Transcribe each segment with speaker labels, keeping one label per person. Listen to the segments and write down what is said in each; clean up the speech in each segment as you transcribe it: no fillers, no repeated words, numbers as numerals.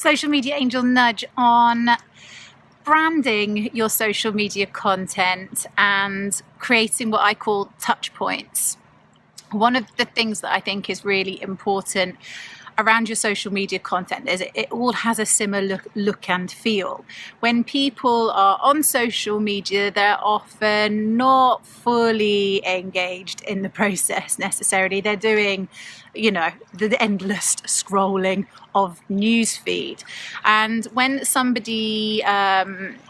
Speaker 1: Social Media Angel nudge on branding your social media content and creating what I call touch points. One of the things that I think is really important around your social media content is it all has a similar look and feel. When people are on social media, they're often not fully engaged in the process necessarily. They're doing, the endless scrolling of newsfeed. And when somebody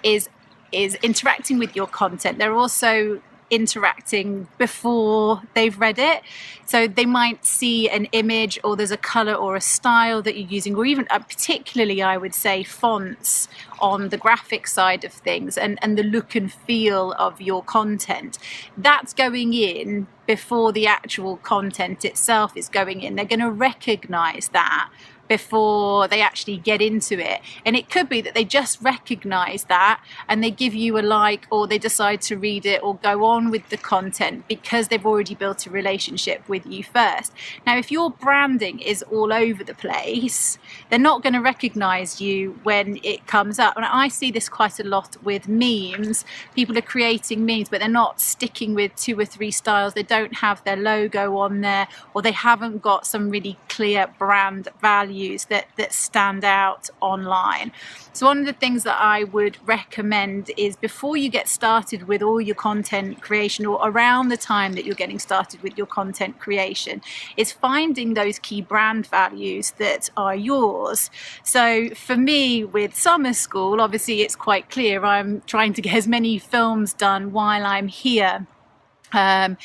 Speaker 1: is interacting with your content, they're also interacting before they've read it. So they might see an image, or there's a color or a style that you're using, or even particularly I would say fonts on the graphic side of things, and the look and feel of your content. That's going in before the actual content itself is going in. They're going to recognize that before they actually get into it. And it could be that they just recognize that and they give you a like, or they decide to read it or go on with the content because they've already built a relationship with you first. Now, if your branding is all over the place, they're not going to recognize you when it comes up. And I see this quite a lot with memes. People are creating memes, but they're not sticking with 2 or 3 styles. They don't have their logo on there, or they haven't got some really clear brand values that stand out online. So one of the things that I would recommend is, before you get started with all your content creation, or around the time that you're getting started with your content creation, is finding those key brand values that are yours. So for me, with summer school, obviously it's quite clear I'm trying to get as many films done while I'm here in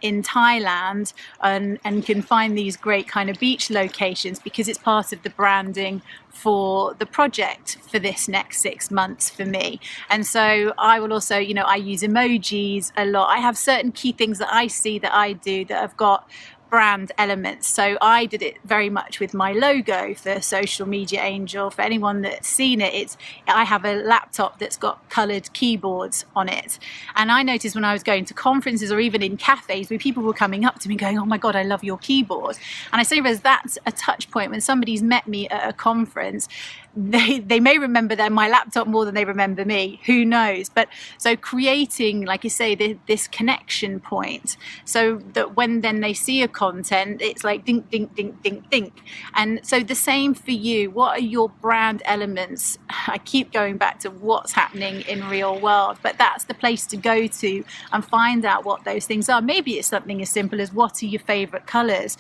Speaker 1: Thailand, and can find these great kind of beach locations because it's part of the branding for the project for this next 6 months for me. And so I will also, I use emojis a lot. I have certain key things that I see that I do that have got brand elements. So I did it very much with my logo for Social Media Angel. For anyone that's seen it, I have a laptop that's got coloured keyboards on it. And I noticed when I was going to conferences or even in cafes where people were coming up to me going, "Oh my God, I love your keyboard." And I say, that's a touch point. When somebody's met me at a conference, they may remember my laptop more than they remember me, who knows. But so creating, like you say, this connection point, so that when then they see a content, it's like dink, dink, dink, dink, dink. And so the same for you. What are your brand elements? I keep going back to what's happening in real world, but that's the place to go to and find out what those things are. Maybe it's something as simple as, what are your favorite colors?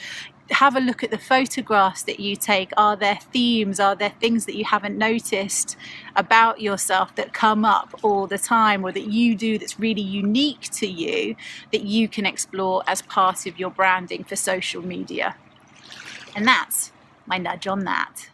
Speaker 1: Have a look at the photographs that you take. Are there themes? Are there things that you haven't noticed about yourself that come up all the time, or that you do that's really unique to you, that you can explore as part of your branding for social media? And that's my nudge on that.